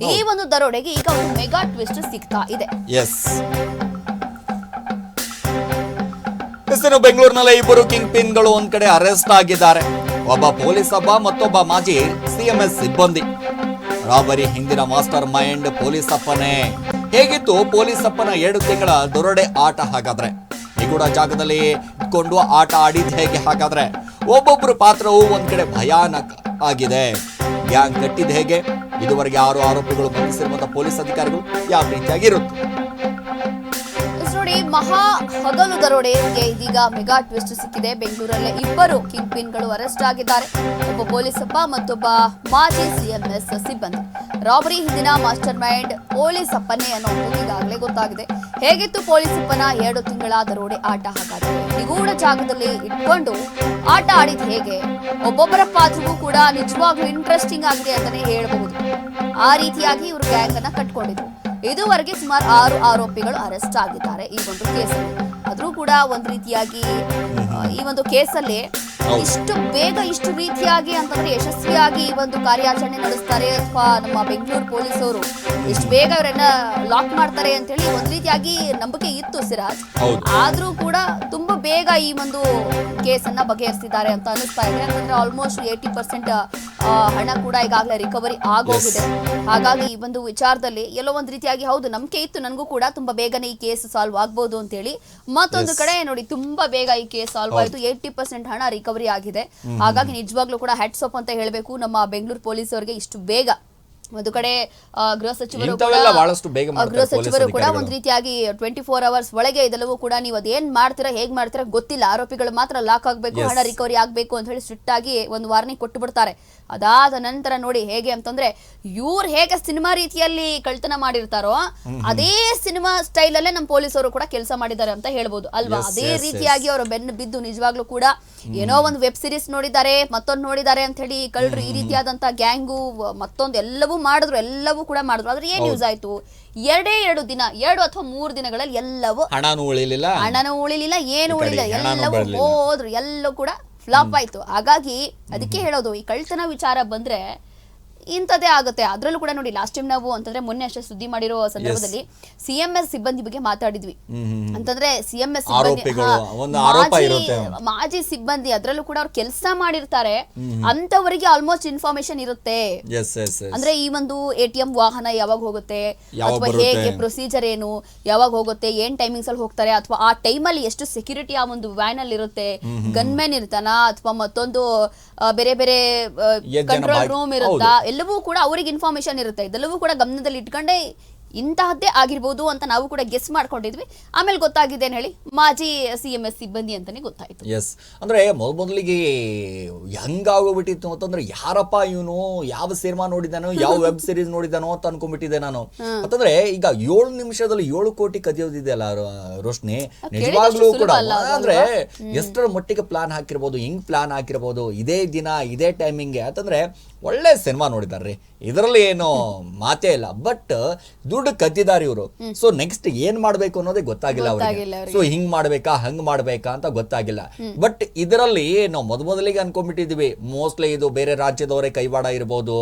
ಈ ಒಂದು ದರೋಡೆಗೆ ಈಗ ಒಂದು ಮೆಗಾ ಟ್ವಿಸ್ಟ್ ಸಿಗ್ತಾ ಇದೆ. ಇನ್ನು ಬೆಂಗಳೂರಿನಲ್ಲಿ ಇಬ್ಬರು ಕಿಂಗ್ ಪಿನ್ಗಳು ಒಂದ್ ಕಡೆ ಅರೆಸ್ಟ್ ಆಗಿದ್ದಾರೆ. ಒಬ್ಬ ಪೊಲೀಸ್ ಹಬ್ಬ ಮತ್ತೊಬ್ಬ ಮಾಜಿ ಸಿಎಂಎಸ್ ಸಿಬ್ಬಂದಿ. ರಾಬರಿ ಹಿಂದಿನ ಮಾಸ್ಟರ್ ಮೈಂಡ್ ಪೊಲೀಸ್ ಅಪ್ಪನೇ. ಹೇಗಿತ್ತು ಪೊಲೀಸ್ ಅಪ್ಪನ 7 ತಿಂಗಳ ದೊರಡೆ ಆಟ? ಹಾಗಾದ್ರೆ ನಿಗೂಢ ಜಾಗದಲ್ಲಿ ಇಟ್ಕೊಂಡು ಆಟ ಆಡಿದ್ ಹೇಗೆ? ಹಾಗಾದ್ರೆ ಒಬ್ಬೊಬ್ರು ಪಾತ್ರವು ಒಂದ್ ಕಡೆ ಭಯಾನಕ ಆಗಿದೆ. ಗ್ಯಾಂಗ್ ಕಟ್ಟಿದ್ ಹೇಗೆ? ಇದುವರೆಗೆ 6 ಆರೋಪಿಗಳು ಬಂಧಿಸಿರುವಂತಹ ಪೊಲೀಸ್ ಅಧಿಕಾರಿಗಳು ಯಾವ ರೀತಿಯಾಗಿರುತ್ತೆ ನೋಡಿ. ಮಹಾ ಹಗಲು ದರೋಡೆಗೆ ಇದೀಗ ಮೆಗಾ ಟ್ವಿಸ್ಟ್ ಸಿಕ್ಕಿದೆ. ಬೆಂಗಳೂರಲ್ಲೇ ಇಬ್ಬರು ಕಿಂಗ್ ಪಿನ್ಗಳು ಅರೆಸ್ಟ್ ಆಗಿದ್ದಾರೆ. ಒಬ್ಬ ಪೊಲೀಸ್ ಅಪ್ಪ ಮತ್ತೊಬ್ಬ ಮಾಜಿ ಸಿಎಂಎಸ್ ಸಿಬ್ಬಂದಿ. ರಾಬರಿ ಹಿಂದಿನ ಮಾಸ್ಟರ್ ಮೈಂಡ್ ಪೊಲೀಸ್ ಅಪ್ಪನೇ ಅನ್ನೋ ಈಗಾಗಲೇ ಗೊತ್ತಾಗಿದೆ. ಹೇಗಿತ್ತು ಪೊಲೀಸ್ ಅಪ್ಪನ 7 ತಿಂಗಳ ದರೋಡೆ ಆಟ? ಹಾಗಾದ್ರೆ ನಿಗೂಢ ಜಾಗದಲ್ಲಿ ಇಟ್ಕೊಂಡು ಆಟ ಆಡಿದ್ ಹೇಗೆ? ಒಬ್ಬೊಬ್ಬರ ಪಾತ್ರವೂ ಕೂಡ ನಿಜವಾಗ್ಲೂ ಇಂಟ್ರೆಸ್ಟಿಂಗ್ ಆಗಿದೆ ಅಂತಾನೆ ಹೇಳ್ಬಹುದು. ಆ ರೀತಿಯಾಗಿ ಇವರು ಗ್ಯಾಂಗ್ ಅನ್ನ ಕಟ್ಕೊಂಡಿದ್ರು. ಇದುವರೆಗೆ ಸುಮಾರು 6 ಆರೋಪಿಗಳು ಅರೆಸ್ಟ್ ಆಗಿದ್ದಾರೆ ಈ ಒಂದು ಕೇಸಲ್ಲಿ. ಆದ್ರೂ ಕೂಡ ಒಂದ್ ರೀತಿಯಾಗಿ ಈ ಒಂದು ಕೇಸಲ್ಲಿ ಇಷ್ಟು ಬೇಗ ಇಷ್ಟು ರೀತಿಯಾಗಿ ಅಂತಂದ್ರೆ ಯಶಸ್ವಿಯಾಗಿ ಈ ಒಂದು ಕಾರ್ಯಾಚರಣೆ ನಡೆಸ್ತಾರೆ ಅಥವಾ ನಮ್ಮ ಬೆಂಗಳೂರು ಪೊಲೀಸರು ಇಷ್ಟು ಬೇಗ ಇವರನ್ನ ಲಾಕ್ ಮಾಡ್ತಾರೆ ಅಂತ ಹೇಳಿ ಒಂದ್ ರೀತಿಯಾಗಿ ನಂಬಿಕೆ ಇತ್ತು ಸಿರಾಜ್. ಆದ್ರೂ ಕೂಡ ತುಂಬಾ ಬೇಗ ಈ ಒಂದು ಕೇಸನ್ನ ಬಗೆಹರಿಸಿದ್ದಾರೆ ಅಂತ ಅನಿಸ್ತಾ ಇದೆ. ಯಾಕಂದ್ರೆ ಆಲ್ಮೋಸ್ಟ್ 80% ಹಣ ಕೂಡ ಈಗಾಗಲೇ ರಿಕವರಿ ಆಗೋಗಿದೆ. ಹಾಗಾಗಿ ಈ ಒಂದು ವಿಚಾರದಲ್ಲಿ ಎಲ್ಲೋ ಒಂದ್ ರೀತಿಯಾಗಿ ಹೌದು ನಂಬಿಕೆ ಇತ್ತು ನನಗೂ ಕೂಡ ತುಂಬಾ ಬೇಗನೆ ಈ ಕೇಸ್ ಸಾಲ್ವ್ ಆಗ್ಬಹುದು ಅಂತ ಹೇಳಿ. ಮತ್ತೊಂದು ಕಡೆ ನೋಡಿ ತುಂಬಾ ಬೇಗ ಈ ಕೇಸ್ ಸಾಲ್ವ್ ಆಯ್ತು. 80% ಹಣ ರಿಕವರಿ ಆಗಿದೆ. ಹಾಗಾಗಿ ನಿಜವಾಗ್ಲೂ ಕೂಡ ಹ್ಯಾಟ್ಸ್ ಆಫ್ ಅಂತ ಹೇಳಬೇಕು ನಮ್ಮ ಬೆಂಗಳೂರು ಪೊಲೀಸ್ ಅವರಿಗೆ. ಇಷ್ಟು ಬೇಗ ಒಂದು ಕಡೆ ಗೃಹ ಸಚಿವರು ಕೂಡ ಒಂದ್ ರೀತಿಯಾಗಿ 24 ಅವರ್ಸ್ ಒಳಗೆ ಇದೆಲ್ಲವೂ ಕೂಡ ನೀವು ಅದೇನ್ ಮಾಡ್ತೀರಾ ಹೇಗ್ ಮಾಡ್ತೀರಾ ಗೊತ್ತಿಲ್ಲ, ಆರೋಪಿಗಳು ಮಾತ್ರ ಲಾಕ್ ಆಗ್ಬೇಕು, ಹಣ ರಿಕವರಿ ಆಗ್ಬೇಕು ಅಂತ ಹೇಳಿ ಸ್ಟ್ರಿಕ್ಟ್ ಆಗಿ ಒಂದು ವಾರ್ನಿಂಗ್ ಕೊಟ್ಟು ಬಿಡ್ತಾರೆ. ಅದಾದ ನಂತರ ನೋಡಿ ಹೇಗೆ ಅಂತಂದ್ರೆ ಇವ್ರು ಹೇಗೆ ಸಿನಿಮಾ ರೀತಿಯಲ್ಲಿ ಕಳ್ತನ ಮಾಡಿರ್ತಾರೋ ಅದೇ ಸಿನಿಮಾ ಸ್ಟೈಲ್ ಅಲ್ಲೇ ನಮ್ಮ ಪೊಲೀಸರು ಕೂಡ ಕೆಲಸ ಮಾಡಿದ್ದಾರೆ ಅಂತ ಹೇಳ್ಬೋದು ಅಲ್ವಾ? ಅದೇ ರೀತಿಯಾಗಿ ಅವರು ಬೆನ್ನು ಬಿದ್ದು ನಿಜವಾಗ್ಲೂ ಕೂಡ ಏನೋ ಒಂದು ವೆಬ್ ಸೀರೀಸ್ ನೋಡಿದ್ದಾರೆ ಮತ್ತೊಂದು ನೋಡಿದ್ದಾರೆ ಅಂತ ಹೇಳಿ ಕಳ್ಳರು ಈ ರೀತಿಯಾದಂತ ಗ್ಯಾಂಗು ಮತ್ತೊಂದು ಎಲ್ಲವೂ ಕೂಡ ಮಾಡಿದ್ರು. ಆದ್ರೆ ಏನ್ ಯೂಸ್ ಆಯ್ತು? 2 ದಿನ 2 ಅಥವಾ 3 ದಿನಗಳಲ್ಲಿ ಎಲ್ಲವೂ ಹಣನೂ ಉಳಿಲಿಲ್ಲ, ಏನು ಉಳಿಲಿಲ್ಲ, ಎಲ್ಲವೂ ಹೋದ್ರು, ಎಲ್ಲವೂ ಕೂಡ ಫ್ಲಾಪ್ ಆಯ್ತು. ಹಾಗಾಗಿ ಅದಕ್ಕೆ ಹೇಳೋದು ಈ ಕಳ್ತನ ವಿಚಾರ ಬಂದ್ರೆ ಇಂಥದ್ದೇ ಆಗುತ್ತೆ. ಅದ್ರಲ್ಲೂ ಕೂಡ ನೋಡಿ ಲಾಸ್ಟ್ ಟೈಮ್ ನಾವು ಅಂತಂದ್ರೆ ಮೊನ್ನೆ ಅಷ್ಟೇ ಸುದ್ದಿ ಮಾಡಿರೋ ಸಂದರ್ಭದಲ್ಲಿ ಸಿಎಂಎಸ್ ಸಿಬ್ಬಂದಿ ಬಗ್ಗೆ ಮಾತಾಡಿದ್ವಿ. ಅಂತಂದ್ರೆ ಸಿಎಂಎಸ್ ಮಾಜಿ ಸಿಬ್ಬಂದಿ ಅದ್ರಲ್ಲೂ ಕೂಡ ಅವ್ರು ಕೆಲಸ ಮಾಡಿರ್ತಾರೆ ಅಂತವರಿಗೆ ಆಲ್ಮೋಸ್ಟ್ ಇನ್ಫಾರ್ಮೇಶನ್ ಇರುತ್ತೆ. ಅಂದ್ರೆ ಈ ಒಂದು ATM ವಾಹನ ಯಾವಾಗ ಹೋಗುತ್ತೆ ಅಥವಾ ಹೇಗೆ ಪ್ರೊಸೀಜರ್ ಏನು, ಯಾವಾಗ ಹೋಗುತ್ತೆ, ಏನ್ ಟೈಮಿಂಗ್ಸ್ ಅಲ್ಲಿ ಹೋಗ್ತಾರೆ, ಅಥವಾ ಆ ಟೈಮ್ ಅಲ್ಲಿ ಎಷ್ಟು ಸೆಕ್ಯೂರಿಟಿ ಆ ಒಂದು ವ್ಯಾನ್ ಅಲ್ಲಿ ಇರುತ್ತೆ, ಗನ್ಮೆನ್ ಇರ್ತಾನ ಅಥವಾ ಮತ್ತೊಂದು ಬೇರೆ ಬೇರೆ ಕಂಟ್ರೋಲ್ ರೂಮ್ ಇರುತ್ತಾ, ಎಲ್ಲವೂ ಕೂಡ ಅವರಿಗೆ ಇನ್ಫಾರ್ಮೇಶನ್ ಇರುತ್ತೆ. ಇದೆಲ್ಲವೂ ಕೂಡ ಗಮನದಲ್ಲಿ ಇಟ್ಕೊಂಡೆ ಇಂತಹದ್ದೇ ಆಗಿರ್ಬೋದು ಅಂತ ನಾವು ಕೂಡ ಗೆಸ್ ಮಾಡ್ಕೊಂಡಿದ್ವಿ. ಆಮೇಲೆ ಗೊತ್ತಾಗಿದೆ ಅಂತ ಹೇಳಿ ಮಾಜಿ ಸಿಎಂಎಸ್ ಸಿಬ್ಬಂದಿ ಅಂತಾನೆ ಗೊತ್ತಾಯ್ತು. ಅಂದ್ರೆ ಮೊದಲಿಗೆ ಹೆಂಗಾಗೋಗ್ಬಿಟ್ಟಿತ್ತು ಅಂತಂದ್ರೆ ಯಾರಪ್ಪ ಇವನು, ಯಾವ ಸಿನಿಮಾ ನೋಡಿದಾನೋ, ಯಾವ ವೆಬ್ ಸೀರೀಸ್ ನೋಡಿದಾನೋ ಅಂತ ಅನ್ಕೊಂಡ್ಬಿಟ್ಟಿದ್ದೆ ನಾನು. ಅಂತಂದ್ರೆ ಈಗ 7 ನಿಮಿಷದಲ್ಲಿ 7 ಕೋಟಿ ಕದಿಯೋದಿದೆ ಅಲ್ಲ ರೋಶ್ನಿ, ನಿಜವಾಗ್ಲೂ ಕೂಡ ಅಂದ್ರೆ ಎಷ್ಟರ ಮಟ್ಟಿಗೆ ಪ್ಲಾನ್ ಹಾಕಿರ್ಬೋದು, ಹೆಂಗ್ ಪ್ಲಾನ್ ಹಾಕಿರ್ಬೋದು, ಇದೇ ದಿನ ಇದೇ ಟೈಮಿಂಗ್ಗೆ ಅಂತಂದ್ರೆ ಒಳ್ಳೆ ಸಿನಿಮಾ ನೋಡಿದಾರ್ರಿ, ಇದರಲ್ಲಿ ಏನು ಮಾತೇ ಇಲ್ಲ. ಬಟ್ ದುಡ್ಡು ಕದ್ದಿದ್ದಾರೆ ಇವರು. ಸೊ ನೆಕ್ಸ್ಟ್ ಏನ್ ಮಾಡ್ಬೇಕು ಅನ್ನೋದೇ ಗೊತ್ತಾಗಿಲ್ಲ ಅವರಿಗೆ. ಸೊ ಹಿಂಗ್ ಮಾಡ್ಬೇಕಾ ಹಂಗ್ ಮಾಡ್ಬೇಕಾ ಅಂತ ಗೊತ್ತಾಗಿಲ್ಲ. ಬಟ್ ಇದರಲ್ಲಿ ನಾವು ಮೊದಲಿಗೆ ಅನ್ಕೊಂಡ್ಬಿಟ್ಟಿದ್ವಿ ಮೋಸ್ಟ್ಲಿ ಇದು ಬೇರೆ ರಾಜ್ಯದವರೇ ಕೈವಾಡ ಇರ್ಬೋದು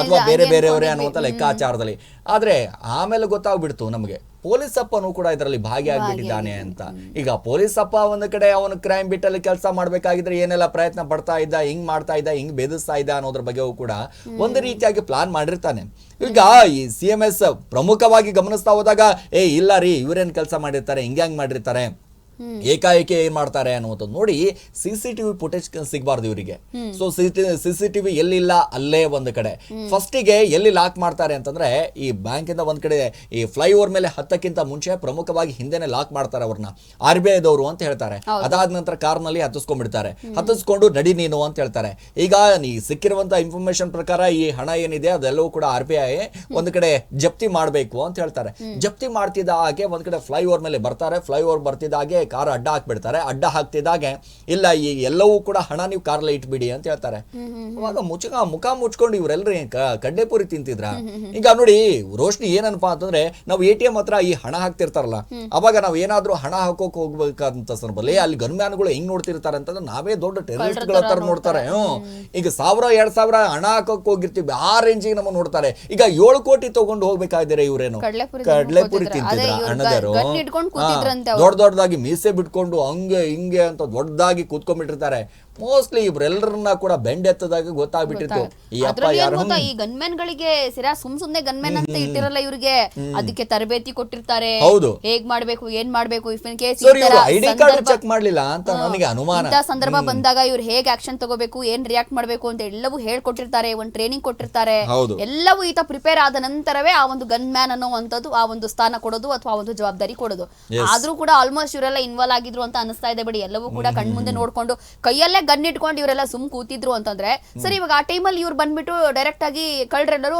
ಅಥವಾ ಬೇರೆಯವರೇ ಅನ್ನುವಂತ ಲೆಕ್ಕಾಚಾರದಲ್ಲಿ. ಆದ್ರೆ ಆಮೇಲೆ ಗೊತ್ತಾಗ್ಬಿಡ್ತು ನಮಗೆ ಪೊಲೀಸ್ ಅಪ್ಪನೂ ಕೂಡ ಇದರಲ್ಲಿ ಭಾಗಿಯಾಗ್ಬಿಟ್ಟಿದ್ದಾನೆ ಅಂತ. ಈಗ ಪೊಲೀಸ್ ಅಪ್ಪ ಒಂದು ಕಡೆ ಅವನು ಕ್ರೈಮ್ ಬಿಟ್ಟಲ್ಲಿ ಕೆಲಸ ಮಾಡ್ಬೇಕಾಗಿದ್ರೆ ಏನೆಲ್ಲ ಪ್ರಯತ್ನ ಪಡ್ತಾ ಇದ್ದ, ಹಿಂಗ್ ಮಾಡ್ತಾ ಇದ್ದ, ಹಿಂಗ್ ಬೆದಸ್ತಾ ಇದ್ದ ಅನ್ನೋದ್ರ ಬಗ್ಗೆಯೂ ಕೂಡ ಒಂದು ರೀತಿಯಾಗಿ ಪ್ಲಾನ್ ಮಾಡಿರ್ತಾನೆ. ಈಗ ಈ CMS ಪ್ರಮುಖವಾಗಿ ಗಮನಿಸ್ತಾ ಹೋದಾಗ ಇಲ್ಲ ರೀ ಇವರೇನ್ ಕೆಲಸ ಮಾಡಿರ್ತಾರೆ, ಹಿಂಗ್ ಮಾಡಿರ್ತಾರೆ, ಏಕಾಏಕಿ ಏನ್ ಮಾಡ್ತಾರೆ ಅನ್ನುವಂಥದ್ದು ನೋಡಿ. CCTV ಫುಟೇಜ್ ಸಿಗಬಾರ್ದು ಇವರಿಗೆ. ಸೊ CCTV ಎಲ್ಲಿಲ್ಲ ಅಲ್ಲೇ ಒಂದು ಕಡೆ ಫಸ್ಟಿಗೆ ಎಲ್ಲಿ ಲಾಕ್ ಮಾಡ್ತಾರೆ ಅಂತಂದ್ರೆ ಈ ಬ್ಯಾಂಕ್ ಇಂದ ಒಂದ್ ಕಡೆ ಈ ಫ್ಲೈಓವರ್ ಮೇಲೆ ಹತ್ತಕ್ಕಿಂತ ಮುಂಚೆ ಪ್ರಮುಖವಾಗಿ ಹಿಂದೆನೆ ಲಾಕ್ ಮಾಡ್ತಾರೆ ಅವ್ರನ್ನ, RBI ದವರು ಅಂತ ಹೇಳ್ತಾರೆ. ಅದಾದ ನಂತರ ಕಾರ್ನಲ್ಲಿ ಹತ್ತಿಸ್ಕೊಂಡ್ಬಿಡ್ತಾರೆ, ಹತ್ತಿಸ್ಕೊಂಡು ನಡಿ ನೀನು ಅಂತ ಹೇಳ್ತಾರೆ. ಈಗ ಈ ಸಿಕ್ಕಿರುವಂತ ಇನ್ಫಾರ್ಮೇಶನ್ ಪ್ರಕಾರ ಈ ಹಣ ಏನಿದೆ ಅದೆಲ್ಲವೂ ಕೂಡ RBI ಒಂದ್ ಕಡೆ ಜಪ್ತಿ ಮಾಡ್ಬೇಕು ಅಂತ ಹೇಳ್ತಾರೆ. ಜಪ್ತಿ ಮಾಡ್ತಿದ್ದ ಹಾಗೆ ಒಂದ್ ಕಡೆ ಫ್ಲೈಓವರ್ ಮೇಲೆ ಬರ್ತಾರೆ. ಫ್ಲೈಓವರ್ ಬರ್ತಿದ್ದ ಹಾಗೆ ಕಾರ್ ಅಡ್ಡ ಹಾಕ್ಬಿಡ್ತಾರೆ. ಅಡ್ಡ ಹಾಕ್ತಿದ್ದಾಗೆ ಇಲ್ಲ ಈ ಎಲ್ಲವೂ ಕೂಡ ಹಣ ನೀವು ಕಾರ್ಲೆ ಇಟ್ಬಿಡಿ ಅಂತ ಹೇಳ್ತಾರೆ. ಅವಾಗ ಮುಖ ಮುಚ್ಕೊಂಡು ಇವ್ರೆಲ್ರಿ ಕಡ್ಲೆಪುರಿ ತಿಂತಿದ್ರ. ಈಗ ನೋಡಿ ರೋಶ್ನಿ ಏನಪ್ಪಾ ಅಂತಂದ್ರೆ ನಾವು ATM ಹತ್ರ ಈ ಹಣ ಹಾಕ್ತಿರ್ತಾರಲ್ಲ, ಅವಾಗ ನಾವ್ ಏನಾದ್ರೂ ಹಣ ಹಾಕೋಕ್ ಹೋಗ್ಬೇಕಂತ ಸಂದರ್ಭದಲ್ಲಿ ಅಲ್ಲಿ ಗನ್ಮ್ಯಾನ್ಗಳು ಹೆಂಗ್ ನೋಡ್ತಿರ್ತಾರೆ ಅಂತಂದ್ರೆ ನಾವೇ ದೊಡ್ಡ ಟೆರರಿಸ್ಟ್ ಗಳ ತರ ನೋಡ್ತಾರೆ. ಈಗ 1000-2000 ಹಣ ಹಾಕೋಕ್ ಹೋಗಿರ್ತೀವಿ, ಆ ರೇಂಜಿಗೆ ನಮ್ಮ ನೋಡ್ತಾರೆ. ಈಗ 7 ಕೋಟಿ ತಗೊಂಡು ಹೋಗ್ಬೇಕಾದ್ರೆ ಇವ್ರೇನು ಕಡ್ಲೆಪುರಿ ತಿಂತಿದ್ರ ಅಣ್ಣದೇರು. ದೊಡ್ಡದಾಗಿ ಮೀಸೆ ಬಿಟ್ಕೊಂಡು ಹಂಗೆ ಹಿಂಗೆ ಅಂತ ದೊಡ್ಡದಾಗಿ ಕೂತ್ಕೊಂಡ್ಬಿಟ್ಟಿರ್ತಾರೆ. ಮೋಸ್ಟ್ಲಿ ಇವ್ರೆಲ್ಲರನ್ನ ಕೂಡ ಬೆಂಡೆತ್ತದಾಗ ಗೊತ್ತಾಗ್ಬಿಟ್ಟಿತ್ತು ಈ ಅಪ್ಪ ಯಾರು. ಈ ಗನ್ಮೆನ್ ಗಳಿಗೆ ಸಿರಾ ಸುಮ್ನೆ ಗನ್ಮೆನ್ ಅಂತ ಇಟ್ಟಿರಲ್ಲ, ಇವ್ರಿಗೆ ಅದಕ್ಕೆ ತರಬೇತಿ ಕೊಟ್ಟಿರ್ತಾರೆ. ಹೌದು, ಹೇಗ್ ಮಾಡ್ಬೇಕು ಏನ್ ಮಾಡ್ಬೇಕು, if in case ID card check ಮಾಡ್ಲಿಲ್ಲ ಅಂತ ನನಗೆ ಅನುಮಾನ. ಇಂಥ ಸಂದರ್ಭ ಬಂದಾಗ ಇವ್ರು ಹೇಗ್ ಆಕ್ಷನ್ ತಗೋಬೇಕು, ಏನ್ ರಿಯಾಕ್ಟ್ ಮಾಡ್ಬೇಕು ಅಂತ ಎಲ್ಲವೂ ಹೇಳ್ಕೊಟ್ಟಿರ್ತಾರೆ, ಒಂದ್ ಟ್ರೈನಿಂಗ್ ಕೊಟ್ಟಿರ್ತಾರೆ. ಎಲ್ಲವೂ ಈತ ಪ್ರಿಪೇರ್ ಆದ ನಂತರವೇ ಆ ಒಂದು ಗನ್ ಮ್ಯಾನ್ ಅನ್ನೋವಂಥದ್ದು ಆ ಒಂದು ಸ್ಥಾನ ಕೊಡೋದು ಅಥವಾ ಒಂದು ಜವಾಬ್ದಾರಿ ಕೊಡೋದು. ಆದ್ರೂ ಕೂಡ ಆಲ್ಮೋಸ್ಟ್ ಇವರೆಲ್ಲ ಇನ್ವಾಲ್ವ್ ಆಗಿದ್ರು ಅಂತ ಅನಿಸ್ತಾ ಇದೆ ಬಿಡಿ. ಎಲ್ಲವೂ ಕೂಡ ಕಣ್ಮುಂದೆ ನೋಡ್ಕೊಂಡು ಕೈಯಲ್ಲೇ ಗನ್ ಇಟ್ಕೊಂಡು ಇವರೆಲ್ಲ ಸುಮ್ ಕೂತಿದ್ರು ಅಂತಂದ್ರೆ ಸರಿ. ಇವಾಗ ಆ ಟೈಮಲ್ಲಿ ಇವ್ರು ಬಂದ್ಬಿಟ್ಟು ಡೈರೆಕ್ಟ್ ಆಗಿ ಕಳ್ರೆಲ್ಲರೂ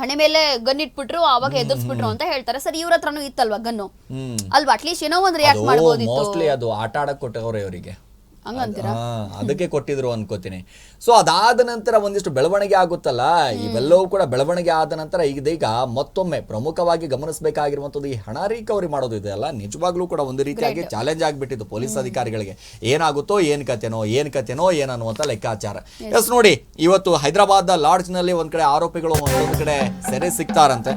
ಹಣೆ ಮೇಲೆ ಗನ್ ಇಟ್ಬಿಟ್ರು, ಅವಾಗ ಎದುರಿಸ್ಬಿಟ್ರು ಅಂತ ಹೇಳ್ತಾರೆ. ಸರಿ, ಇವ್ರ ಹತ್ರನೂ ಇತ್ತಲ್ವಾ ಗನ್ನು ಅಲ್ವಾ, ಅಟ್ಲೀಸ್ಟ್ ಏನೋ ಒಂದ್ ರಿಯಾಕ್ಟ್ ಮಾಡ್ಬೋದಿತ್ತು. ಮೋಸ್ಟ್ಲಿ ಅದು ಆಟ ಆಡಕ್ ಕೊಟ್ಟವ್ರೆ ಅವರಿಗೆ, ಹಂಗಂತೀರಾ? ಅದಕ್ಕೆ ಕೊಟ್ಟಿದ್ರು ಅನ್ಕೋತೀನಿ. ಸೊ ಅದಾದ ನಂತರ ಒಂದಿಷ್ಟು ಬೆಳವಣಿಗೆ ಆಗುತ್ತಲ್ಲ, ಇವೆಲ್ಲವೂ ಕೂಡ ಬೆಳವಣಿಗೆ ಆದ ನಂತರ ಈಗ ಮತ್ತೊಮ್ಮೆ ಪ್ರಮುಖವಾಗಿ ಗಮನಿಸಬೇಕಾಗಿರುವಂತದ್ದು ಈ ಹಣ ರಿಕವರಿ ಮಾಡೋದು ಇದೆ ಅಲ್ಲ, ನಿಜವಾಗ್ಲೂ ಕೂಡ ಒಂದು ರೀತಿಯಾಗಿ ಚಾಲೆಂಜ್ ಆಗ್ಬಿಟ್ಟಿತ್ತು ಪೊಲೀಸ್ ಅಧಿಕಾರಿಗಳಿಗೆ. ಏನಾಗುತ್ತೋ ಏನ್ ಕತೆನೋ ಏನನ್ನುವಂತ ಲೆಕ್ಕಾಚಾರ. ಎಸ್ ನೋಡಿ, ಇವತ್ತು ಹೈದರಾಬಾದ್ ಲಾಡ್ಜ್ ನಲ್ಲಿ ಒಂದ್ ಕಡೆ ಆರೋಪಿಗಳು ಒಂದೊಂದು ಕಡೆ ಸೆರೆ ಸಿಗ್ತಾರಂತೆ.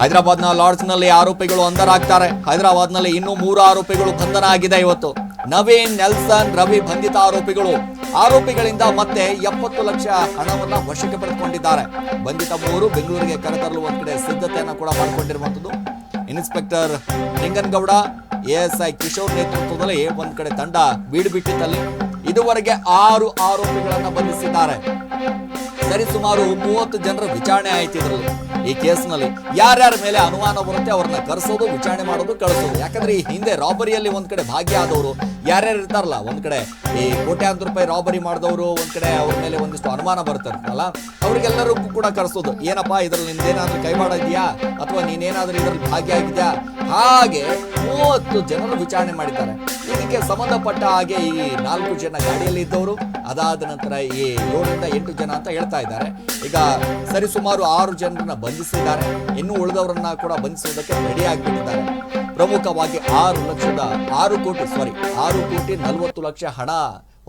ಹೈದರಾಬಾದ್ ನ ಲಾಡ್ಜ್ ನಲ್ಲಿ ಆರೋಪಿಗಳು ಅಂಧರಾಗ್ತಾರೆ. ಹೈದರಾಬಾದ್ ನಲ್ಲಿ ಇನ್ನೂ 3 ಆರೋಪಿಗಳು ಬಂಧನ ಆಗಿದೆ ಇವತ್ತು. ನವೀನ್, ನೆಲ್ಸನ್, ರವಿ ಬಂಧಿತ ಆರೋಪಿಗಳಿಂದ ಮತ್ತೆ 70 ಲಕ್ಷ ಹಣವನ್ನ ವಶಕ್ಕೆ ಪಡೆದುಕೊಂಡಿದ್ದಾರೆ. ಬಂಧಿತ 3 ಬೆಂಗಳೂರಿಗೆ ಕರೆತರಲು ಒಂದ್ ಕಡೆ ಸಿದ್ಧತೆಯನ್ನ ಕೂಡ ಮಾಡಿಕೊಂಡಿರುವಂತದ್ದು. ಇನ್ಸ್ಪೆಕ್ಟರ್ ಲಿಂಗನಗೌಡ, ASI ಕಿಶೋರ್ ನೇತೃತ್ವದಲ್ಲಿ ಒಂದ್ ಕಡೆ ತಂಡ ಬೀಡು ಬಿಟ್ಟಿದ್ದಲ್ಲಿ ಇದುವರೆಗೆ 6 ಆರೋಪಿಗಳನ್ನ ಬಂಧಿಸಿದ್ದಾರೆ. ಸರಿಸುಮಾರು 30 ಜನರ ವಿಚಾರಣೆ ಆಯ್ತು ಇದರಲ್ಲಿ. ಈ ಕೇಸ್ನಲ್ಲಿ ಯಾರ್ಯಾರ ಮೇಲೆ ಅನುಮಾನ ಬರುತ್ತೆ ಅವ್ರನ್ನ ಕರೆಸೋದು, ವಿಚಾರಣೆ ಮಾಡೋದು, ಕಳಿಸೋದು. ಯಾಕಂದ್ರೆ ಈ ಹಿಂದೆ ರಾಬರಿಯಲ್ಲಿ ಒಂದ್ ಕಡೆ ಭಾಗಿಯಾದವರು ಯಾರ್ಯಾರು ಇರ್ತಾರಲ್ಲ, ಒಂದ್ ಕಡೆ ಈ ಕೋಟ್ಯಾಂತರ ರೂಪಾಯಿ ರಾಬರಿ ಮಾಡಿದವರು, ಒಂದ್ ಕಡೆ ಅವ್ರ ಮೇಲೆ ಒಂದಿಷ್ಟು ಅನುಮಾನ ಬರ್ತಾರಲ್ಲ, ಅವ್ರಿಗೆಲ್ಲರಿಗೂ ಕೂಡ ಕರೆಸೋದು. ಏನಪ್ಪಾ ಇದ್ರಲ್ಲಿ ನಿಂದೇನಾದ್ರೂ ಕೈವಾಡ ಇದೆಯಾ ಅಥವಾ ನೀನೇನಾದ್ರೂ ಇದರಲ್ಲಿ ಭಾಗಿಯಾಗಿದ್ಯಾ, ಹಾಗೆ 30 ಜನರು ವಿಚಾರಣೆ ಮಾಡಿದ್ದಾರೆ. ಇದಕ್ಕೆ ಸಂಬಂಧಪಟ್ಟ ಹಾಗೆ ಈ 4 ಜನ ಗಾಡಿಯಲ್ಲಿ ಇದ್ದವರು, ಅದಾದ ನಂತರ ಈ 7ರಿಂದ 8 ಜನ ಅಂತ ಹೇಳ್ತಾ ಇದ್ದಾರೆ. ಈಗ ಸರಿಸುಮಾರು 6 ಜನರನ್ನ ಬಂಧಿಸಿದ್ದಾರೆ. ಇನ್ನು ಉಳಿದವರನ್ನ ಕೂಡ ಬಂಧಿಸುವುದಕ್ಕೆ ರೆಡಿ ಆಗಿಬಿಟ್ಟಿದ್ದಾರೆ. ಪ್ರಮುಖವಾಗಿ 6 ಕೋಟಿ 40 ಲಕ್ಷ ಹಣ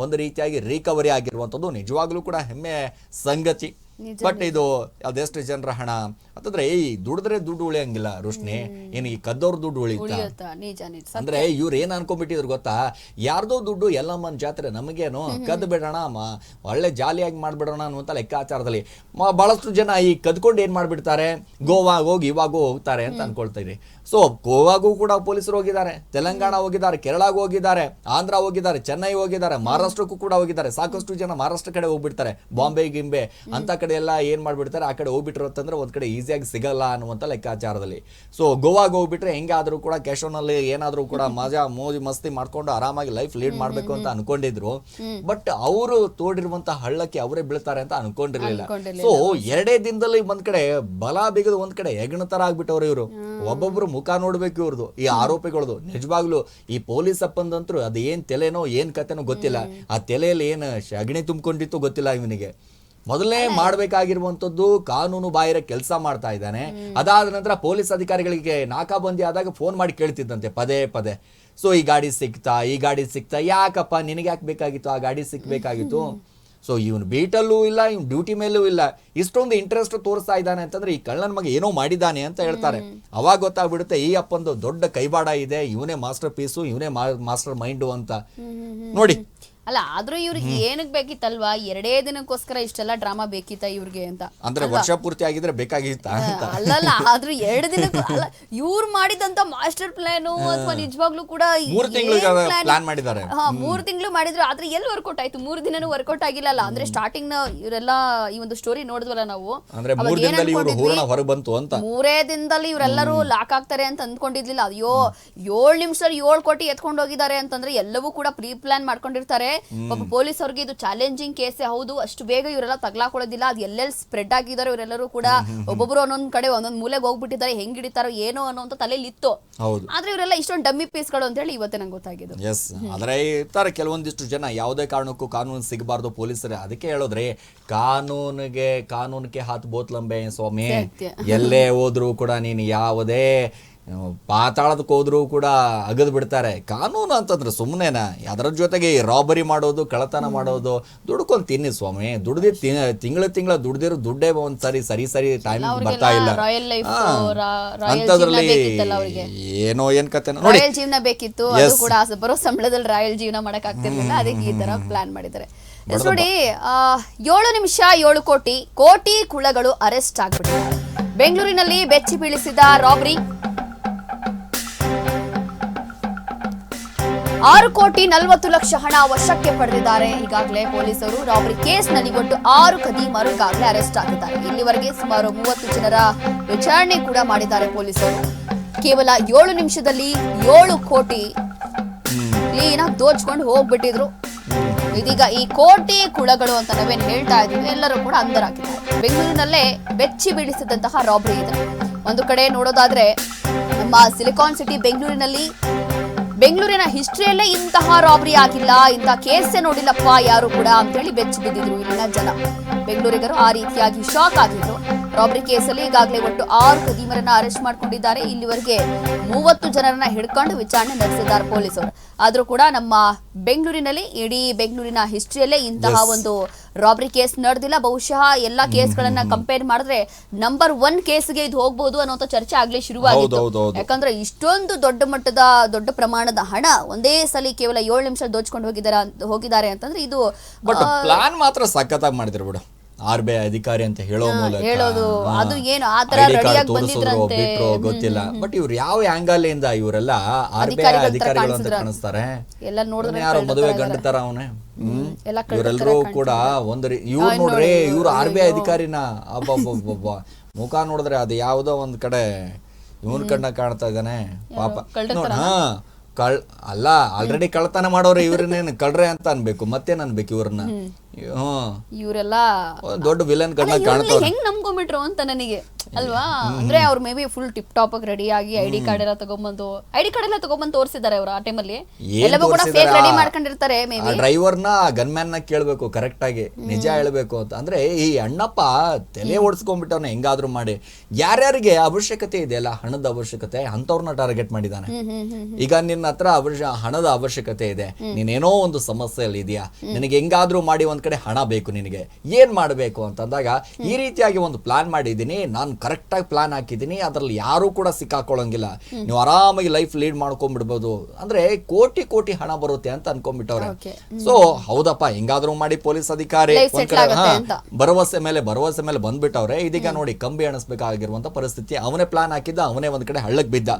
ಒಂದು ರೀತಿಯಾಗಿ ರಿಕವರಿ ಆಗಿರುವಂತದ್ದು ನಿಜವಾಗ್ಲೂ ಕೂಡ ಹೆಮ್ಮೆ ಸಂಗತಿ. ಬಟ್ ಇದು ಅದೆಷ್ಟು ಜನರ ಹಣ ಅಂತಂದ್ರೆ ಈ ದುಡಿದ್ರೆ ದುಡ್ಡು ಉಳಿಯಂಗಿಲ್ಲ ರೋಶ್ನಿ, ಏನು ಈ ಕದ್ದವ್ರ ದುಡ್ಡು ಉಳಿಯುತ್ತಾ? ಅಂದ್ರೆ ಇವ್ರು ಏನ್ ಅನ್ಕೊಂಡ್ಬಿಟ್ಟಿದ್ರು ಗೊತ್ತಾ, ಯಾರ್ದೋ ದುಡ್ಡು ಎಲ್ಲಮ್ಮನ ಜಾತ್ರೆ ನಮಗೇನು ಕದ್ದು ಬಿಡೋಣ, ಒಳ್ಳೆ ಜಾಲಿಯಾಗಿ ಮಾಡ್ಬಿಡೋಣ ಅನ್ನುವಂತ ಲೆಕ್ಕಾಚಾರದಲ್ಲಿ ಬಹಳಷ್ಟು ಜನ ಈ ಕದ್ಕೊಂಡು ಏನ್ ಮಾಡ್ಬಿಡ್ತಾರೆ, ಗೋವಾಗ ಹೋಗಿ ಇವಾಗೂ ಹೋಗ್ತಾರೆ ಅಂತ ಅನ್ಕೊಳ್ತಾ. ಸೊ ಗೋವಾಗೂ ಕೂಡ ಪೊಲೀಸರು ಹೋಗಿದ್ದಾರೆ, ತೆಲಂಗಾಣ ಹೋಗಿದ್ದಾರೆ, ಕೇರಳಗೂ ಹೋಗಿದ್ದಾರೆ, ಆಂಧ್ರ ಹೋಗಿದ್ದಾರೆ, ಚೆನ್ನೈ ಹೋಗಿದ್ದಾರೆ, ಮಹಾರಾಷ್ಟ್ರಕ್ಕೂ ಕೂಡ ಹೋಗಿದ್ದಾರೆ. ಸಾಕಷ್ಟು ಜನ ಮಹಾರಾಷ್ಟ್ರ ಕಡೆ ಹೋಗ್ಬಿಡ್ತಾರೆ, ಬಾಂಬೆ ಗಿಂಬೆ ಅಂತ ಕಡೆ ಎಲ್ಲ ಏನ್ ಮಾಡ್ಬಿಡ್ತಾರೆ, ಆ ಕಡೆ ಹೋಗ್ಬಿಟ್ರು ಅಂತಂದ್ರೆ ಒಂದ್ ಕಡೆ ಈಸಿಯಾಗಿ ಸಿಗಲ್ಲ ಅನ್ನುವಂತ ಲೆಕ್ಕಾಚಾರದಲ್ಲಿ. ಸೊ ಗೋವಾಗೆ ಹೋಗ್ಬಿಟ್ರೆ ಹೆಂಗಾದ್ರೂ ಕೂಡ ಕ್ಯಾಶೋನಲ್ಲಿ ಏನಾದ್ರೂ ಕೂಡ ಮಜಾ ಮೋಜಿ ಮಸ್ತಿ ಮಾಡ್ಕೊಂಡು ಆರಾಮಾಗಿ ಲೈಫ್ ಲೀಡ್ ಮಾಡ್ಬೇಕು ಅಂತ ಅನ್ಕೊಂಡಿದ್ರು. ಬಟ್ ಅವರು ತೋಡಿರುವಂತ ಹಳ್ಳಕ್ಕೆ ಅವರೇ ಬೀಳ್ತಾರೆ ಅಂತ ಅನ್ಕೊಂಡಿರ್ಲಿಲ್ಲ. ಸೊ 2 ದಿನದಲ್ಲಿ ಒಂದ್ ಕಡೆ ಬಲ ಬಿಗದು ಒಂದ್ ಕಡೆ ಹೆಗ್ಣ ತರ ಆಗ್ಬಿಟ್ಟವ್ರು ಇವರು. ಒಬ್ಬೊಬ್ರು ಮುಖ ನೋಡ್ಬೇಕು ಇವ್ರದ್ದು, ಈ ಆರೋಪಿಗಳದು. ನಿಜವಾಗ್ಲು ಈ ಪೊಲೀಸ್ ಅಪ್ಪಂದಂತರೂ ಅದು ಏನ್ ತಲೆನೋ ಏನ್ ಕತೆನೋ ಗೊತ್ತಿಲ್ಲ, ಆ ತಲೆಯಲ್ಲಿ ಏನ್ ಅಗ್ನಿ ತುಂಬಿಕೊಂಡಿತ್ತು ಗೊತ್ತಿಲ್ಲ ಇವನಿಗೆ. ಮೊದಲೇ ಮಾಡ್ಬೇಕಾಗಿರುವಂತದ್ದು ಕಾನೂನು ಬಾಹಿರ ಕೆಲಸ ಮಾಡ್ತಾ ಇದ್ದಾನೆ. ಅದಾದ ನಂತರ ಪೊಲೀಸ್ ಅಧಿಕಾರಿಗಳಿಗೆ ನಾಕಾಬಂದಿ ಆದಾಗ ಫೋನ್ ಮಾಡಿ ಕೇಳ್ತಿದ್ದಂತೆ ಪದೇ. ಸೊ ಈ ಗಾಡಿ ಸಿಕ್ತಾ, ಯಾಕಪ್ಪ ನಿನಗೆ ಯಾಕೆ ಬೇಕಾಗಿತ್ತು ಆ ಗಾಡಿ ಸಿಕ್ಬೇಕಾಗಿತ್ತು. ಸೊ ಇವನು ಬೀಟಲ್ಲೂ ಇಲ್ಲ, ಇವ್ನು ಡ್ಯೂಟಿ ಮೇಲೂ ಇಲ್ಲ, ಇಷ್ಟೊಂದು ಇಂಟ್ರೆಸ್ಟ್ ತೋರಿಸ್ತಾ ಇದ್ದಾನೆ ಅಂತಂದ್ರೆ ಈ ಕಳ್ಳನ ಮಗ ಏನೋ ಮಾಡಿದ್ದಾನೆ ಅಂತ ಹೇಳ್ತಾರೆ. ಅವಾಗ ಗೊತ್ತಾಗ್ಬಿಡುತ್ತೆ ಈ ಅಪ್ಪಂದು ದೊಡ್ಡ ಕೈವಾಡ ಇದೆ, ಇವನೇ ಮಾಸ್ಟರ್ ಪೀಸು, ಇವನೇ ಮಾಸ್ಟರ್ ಮೈಂಡು ಅಂತ. ನೋಡಿ ಅಲ್ಲ, ಆದ್ರೂ ಇವ್ರಿಗೆ ಏನಕ್ ಬೇಕಿತ್ತಲ್ವಾ, 2 ದಿನಕ್ಕೋಸ್ಕರ ಇಷ್ಟೆಲ್ಲ ಡ್ರಾಮಾ ಬೇಕಿತ್ತ ಇವ್ರಿಗೆ ಅಂತ? ಅಂದ್ರೆ ವರ್ಷ ಪೂರ್ತಿ ಆಗಿದ್ರೆ ಬೇಕಾಗಿತ್ತ? ಅಲ್ಲಲ್ಲ, ಆದ್ರೂ 2 ದಿನಕ್ಕೂ ಅಲ್ಲ, ಇವ್ರು ಮಾಡಿದಂತ ಮಾಸ್ಟರ್ ಪ್ಲಾನು ಅಥವಾ ನಿಜವಾಗ್ಲೂ ಕೂಡ 3 ತಿಂಗಳು ಪ್ಲಾನ್ ಮಾಡಿದ್ದಾರೆ. 3 ತಿಂಗಳು ಮಾಡಿದ್ರು, ಆದ್ರೆ ಎಲ್ಲಿ ವರ್ಕೌಟ್ ಆಯ್ತು? 3 ದಿನನೂ ವರ್ಕೌಟ್ ಆಗಿಲ್ಲ. ಅಂದ್ರೆ ಸ್ಟಾರ್ಟಿಂಗ್ ನ ಇವರೆಲ್ಲ ಈ ಒಂದು ಸ್ಟೋರಿ ನೋಡಿದ್ವಲ್ಲ ನಾವು, ಅಂದ್ರೆ 3 ದಿನದಲ್ಲಿ ಇವರು ಹೂರಣ ಹೊರ ಬಂತು ಅಂತ. 3 ದಿನದಲ್ಲಿ ಇವರೆಲ್ಲರೂ ಲಾಕ್ ಆಗ್ತಾರೆ ಅಂತ ಅಂದ್ಕೊಂಡಿರ್ಲಿಲ್ಲ. ಅಯ್ಯೋ 7 ನಿಮಿಷದಲ್ಲಿ 7 ಕೋಟಿ ಎತ್ಕೊಂಡು ಹೋಗಿದ್ದಾರೆ ಅಂತಂದ್ರೆ ಎಲ್ಲವೂ ಕೂಡ ಪ್ರೀ ಪ್ಲಾನ್ ಮಾಡ್ಕೊಂಡಿರ್ತಾರೆ. ಪಾಪ ಪೊಲೀಸ್ ಅವ್ರಿಗೆ ಇದು ಚಾಲೆಂಜಿಂಗ್ ಕೇಸೇ ಹೌದು. ಅಷ್ಟು ಬೇಗ ಇವರೆಲ್ಲ ತಗ್ಲಾಕೊಳ್ಳೋದಿಲ್ಲ. ಅದು ಎಲ್ಲೆಲ್ಲಿ ಸ್ಪ್ರೆಡ್ ಆಗಿದ್ದಾರೆ ಇವರೆಲ್ಲರೂ ಕೂಡ, ಒಬ್ಬೊಬ್ರು ಒಂದೊಂದ್ ಕಡೆ ಒಂದೊಂದ್ ಮೂಲೆಗೆ ಹೋಗ್ಬಿಟ್ಟಿದ್ದಾರೆ, ಹೆಂಗ್ ಹಿಡಿತಾರೋ ಏನೋ ಅನ್ನೋಂತ ತಲೆಯಲ್ಲಿ ಇತ್ತು. ಆದ್ರೆ ಇವರೆಲ್ಲ ಇಷ್ಟೊಂದು ಡಮ್ಮಿ ಪೀಸ್ಗಳು ಅಂತ ಹೇಳಿ ಇವತ್ತೇ ನಂಗೆ ಗೊತ್ತಾಗಿದ್ದು. ಎಸ್, ಆದ್ರೆ ಇರ್ತಾರೆ ಕೆಲವೊಂದಿಷ್ಟು ಜನ ಯಾವುದೇ ಕಾರಣಕ್ಕೂ ಕಾನೂನು ಸಿಗಬಾರ್ದು ಪೊಲೀಸರೇ. ಅದಕ್ಕೆ ಹೇಳೋದ್ರಿ, ಕಾನೂನಿಗೆ ಹಾತ್ ಬೋತ್ಲಂಬೆ ಸ್ವಾಮಿ. ಎಲ್ಲೇ ಹೋದ್ರು ಕೂಡ ನೀನು ಯಾವುದೇ ಪಾತಾಳದಕ್ಕೆ ಹೋದ್ರು ಕೂಡ ಅಗದ್ ಬಿಡ್ತಾರೆ. ಕಾನೂನು ಅಂತಂದ್ರೆ ಸುಮ್ಮನೆನಾ? ಅದರ ಜೊತೆಗೆ ರಾಬರಿ ಮಾಡೋದು, ಕಳ್ಳತನ ಮಾಡೋದು, ದುಡ್ಕೊಂಡ್ ತಿನ್ನಿ ಸ್ವಾಮಿ. ತಿಂಗಳ ದುಡ್ದಿರೋ ದುಡ್ಡೇ ಒಂದ್ಸರಿ ಸರಿ ಟೈಮ್ ಬರ್ತಾ ಇಲ್ಲ. ಅಂತದ್ರಲ್ಲಿ ಏನೋ ಏನ್ ಕತೆ ನೋಡಿ, ರಾಯಲ್ ಜೀವನ ಬೇಕಿತ್ತು. ಅದು ಕೂಡ ಬರೋ ಸಂಬಳದಲ್ಲಿ ರಾಯಲ್ ಜೀವನ ಮಾಡಕ್ ಆಗ್ತಿರ್ಲಿಲ್ಲ. ಅದಕ್ಕೆ ಈ ತರ ಪ್ಲಾನ್ ಮಾಡಿದ್ದಾರೆ. ನೋಡಿ, 7 ನಿಮಿಷ 7 ಕೋಟಿ ಕುಳಗಳು ಅರೆಸ್ಟ್ ಆಗ್ಬಿಟ್ಟಿದ್ದಾರೆ. ಬೆಂಗಳೂರಿನಲ್ಲಿ ಬೆಚ್ಚಿ ಬೀಳಿಸಿದ ರಾಬರಿ. 6,40,00,000 ಹಣ ವಶಕ್ಕೆ ಪಡೆದಿದ್ದಾರೆ. ಈಗಾಗಲೇ ಪೊಲೀಸರು ರಾಬರಿ ಕೇಸ್ನಲ್ಲಿ ಒಟ್ಟು 6 ಖದೀಮರು ಈಗಾಗಲೇ ಅರೆಸ್ಟ್ ಆಗಿದ್ದಾರೆ. ಇಲ್ಲಿವರೆಗೆ ಸುಮಾರು 30 ಜನರ ವಿಚಾರಣೆ ಕೂಡ ಮಾಡಿದ್ದಾರೆ ಪೊಲೀಸರು. ಕೇವಲ 7 ನಿಮಿಷದಲ್ಲಿ 7 ಕೋಟಿ ಕ್ಲೀನಾಗಿ ದೋಚ್ಕೊಂಡು ಹೋಗ್ಬಿಟ್ಟಿದ್ರು. ಇದೀಗ ಈ ಕೋಟಿ ಕುಳಗಳು ಅಂತ ನಾವೇನ್ ಹೇಳ್ತಾ ಇದೀವಿ, ಎಲ್ಲರೂ ಕೂಡ ಅಂಧರಾಗಿದ್ದಾರೆ. ಬೆಂಗಳೂರಿನಲ್ಲೇ ಬೆಚ್ಚಿ ಬೀಳಿಸಿದಂತಹ ರಾಬರಿ ಇದೆ. ಒಂದು ಕಡೆ ನೋಡೋದಾದ್ರೆ, ನಮ್ಮ ಸಿಲಿಕಾನ್ ಸಿಟಿ ಬೆಂಗಳೂರಿನ ಹಿಸ್ಟ್ರಿಯಲ್ಲೇ ಇಂತಹ ರಾಬರಿ ಆಗಿಲ್ಲ, ಇಂತಹ ಕೇಸೇ ನೋಡಿಲ್ಲಪ್ಪ ಯಾರು ಕೂಡ ಅಂತ ಹೇಳಿ ಬೆಚ್ಚಿ ಬಿದ್ದಿದ್ರು ಇಲ್ಲಿನ ಜನ. ಬೆಂಗಳೂರಿಗರು ಆ ರೀತಿಯಾಗಿ ಶಾಕ್ ಆಗಿದ್ರು. ರಾಬರಿ ಕೇಸಲ್ಲಿ ಈಗಾಗಲೇ ಒಟ್ಟು 6 ಖದೀಮರನ್ನ ಅರೆಸ್ಟ್ ಮಾಡ್ಕೊಂಡಿದ್ದಾರೆ. ಇಲ್ಲಿವರೆಗೆ 30 ಜನರನ್ನ ಹಿಡ್ಕೊಂಡು ವಿಚಾರಣೆ ನಡೆಸಿದ್ದಾರೆ ಪೊಲೀಸರು. ಆದ್ರೂ ಕೂಡ ನಮ್ಮ ಬೆಂಗಳೂರಿನಲ್ಲಿ, ಇಡೀ ಬೆಂಗಳೂರಿನ ಹಿಸ್ಟ್ರಿಯಲ್ಲೇ ಇಂತಹ ಒಂದು ರಾಬರಿ ಕೇಸ್ ನಡೆದಿಲ್ಲ. ಬಹುಶಃ ಎಲ್ಲಾ ಕೇಸ್ಗಳನ್ನ ಕಂಪೇರ್ ಮಾಡಿದ್ರೆ ನಂಬರ್ 1 ಕೇಸ್ಗೆ ಇದು ಹೋಗ್ಬೋದು ಅನ್ನೋ ಚರ್ಚೆ ಆಗ್ಲೇ ಶುರುವಾಗಿತ್ತು. ಯಾಕಂದ್ರೆ ಇಷ್ಟೊಂದು ದೊಡ್ಡ ಪ್ರಮಾಣದ ಹಣ ಒಂದೇ ಸಲ ಕೇವಲ 7 ನಿಮಿಷ ದೋಚ್ಕೊಂಡು ಹೋಗಿದ್ದಾರೆ ಅಂತಂದ್ರೆ ಇದು ಪ್ಲಾನ್ ಮಾತ್ರ ಸಖತ್ತಾಗಿ ಮಾಡಿದ್ರು ಬಿಡು. RBI ಅಧಿಕಾರಿ ಅಂತ ಹೇಳೋದು ಅದು ಏನು ಆ ತರ ರೆಡಿಯಾಗಿ ಬಂದಿದ್ರಂತೆ ಗೊತ್ತಿಲ್ಲ. ಬಟ್ ಇವ್ರು ಯಾವ ಆಂಗಲ್ ಇಂದ ಇವರೆಲ್ಲ RBI ಅಧಿಕಾರಿಗಳು ಅಂತ ಕಾಣಿಸ್ತಾರೆ. ಯಾರೋ ಮದುವೆ ಗಂಡ ತರ ಅವನೇ. ಇವರೆಲ್ಲರೂ ಕೂಡ ಇವ್ರು ನೋಡ್ರಿ, ಇವ್ರು RBI ಅಧಿಕಾರಿನ ಅಬ್ಬಬ್ಬಬ್ಬ ಮುಖ ನೋಡಿದ್ರೆ ಅದು ಯಾವ್ದೋ ಒಂದ್ ಕಡೆ ಇವನ್ ಕಣ್ಣ ಕಾಣ್ತಾ ಇದ್ದಾನೆ ಪಾಪ. ಅಲ್ಲ, ಆಲ್ರೆಡಿ ಕಳ್ತನ ಮಾಡೋರು ಇವ್ರನ್ನೇನು ಕಳ್ರೆ ಅಂತ ಅನ್ಬೇಕು, ಮತ್ತೇನ್ ಅನ್ಬೇಕು ಇವ್ರನ್ನ? ಇವರೆಲ್ಲ ದೊಡ್ಡ ವಿಲನ್ ಕಣ್ಣ ಕಾಣ್ತಾವ್ರೆ. ಹೆಂಗ್ ನಂಬ್ಕೊಂಡ್ಬಿಟ್ರು ಅಂತ ನನಗೆ ಅಲ್ವಾ? ಅಂದ್ರೆ ಅವ್ರು may be full tip top ಆಗಿ ರೆಡಿ ಆಗಿ ಐಡಿ ಕಾರ್ಡ್ ಎಲ್ಲ ತಗೊಂಡ್ಬಂದು ತೋರಿಸಿದ್ದಾರೆ ಅವರು. ಆ ಟೈಮಲ್ಲಿ ಎಲ್ಲವೂ ಕೂಡ ಫೇಕ್ ರೆಡಿ ಮಾಡ್ಕೊಂಡಿರ್ತಾರೆ. ಮೇ ಬಿ ಡ್ರೈವರ್ನ ಗನ್ಮ್ಯಾನ್ ನ ಕೇಳ್ಬೇಕು ಕರೆಕ್ಟ್ ಆಗಿ, ನಿಜ ಹೇಳ್ಬೇಕು ಅಂತ. ಅಂದ್ರೆ ಈ ಅಣ್ಣಪ್ಪ ತಲೆ ಓಡಿಸ್ಕೊಂಡ್ಬಿಟ್ಟವ್ನ ಹೆಂಗಾದ್ರೂ ಮಾಡಿ. ಯಾರ್ಯಾರಿಗೆ ಅವಶ್ಯಕತೆ ಇದೆಯಲ್ಲ, ಹಣದ ಅವಶ್ಯಕತೆ, ಅಂತವ್ರನ್ನ ಟಾರ್ಗೆಟ್ ಮಾಡಿದಾನೆ. ಈಗ ನಿನ್ನ ಹತ್ರ ಹಣದ ಅವಶ್ಯಕತೆ ಇದೆ, ನೀನೇನೋ ಒಂದು ಸಮಸ್ಯೆಯಲ್ಲಿ ಇದೆಯಾ, ನಿನಗೆ ಹೆಂಗಾದ್ರೂ ಮಾಡಿ ಒಂದ್ ಕಡೆ ಹಣ ಬೇಕು, ನಿನಗೆ ಏನ್ ಮಾಡ್ಬೇಕು ಅಂತಂದಾಗ ಈ ರೀತಿಯಾಗಿ ಒಂದು ಪ್ಲಾನ್ ಮಾಡಿದೀನಿ, ನಾನು ಕರೆಕ್ಟ್ ಆಗಿ ಪ್ಲಾನ್ ಹಾಕಿದೀನಿ, ಅದ್ರಲ್ಲಿ ಯಾರು ಕೂಡ ಸಿಕ್ಕಾಕೊಳ್ಳಂಗಿಲ್ಲ, ನೀವು ಆರಾಮಾಗಿ ಲೈಫ್ ಲೀಡ್ ಮಾಡ್ಕೊಂಡ್ಬಿಡ್ಬೋದು. ಅಂದ್ರೆ ಕೋಟಿ ಹಣ ಬರುತ್ತೆ ಅಂತ ಅನ್ಕೊಂಡ್ಬಿಟ್ಟವ್ರೆ. ಸೊ ಹೌದಪ್ಪ, ಹೆಂಗಾದ್ರೂ ಮಾಡಿ ಪೊಲೀಸ್ ಅಧಿಕಾರಿ ಒಂದ್ ಕಡೆ ಭರವಸೆ ಮೇಲೆ ಬಂದ್ಬಿಟ್ಟವ್ರೆ. ಇದೀಗ ನೋಡಿ, ಕಂಬಿ ಎಣಿಸ್ಬೇಕಾಗಿರುವಂತ ಪರಿಸ್ಥಿತಿ. ಅವನೇ ಪ್ಲಾನ್ ಹಾಕಿದ್ದ, ಅವನೇ ಒಂದ್ ಕಡೆ ಹಳ್ಳಕ್ ಬಿದ್ದ.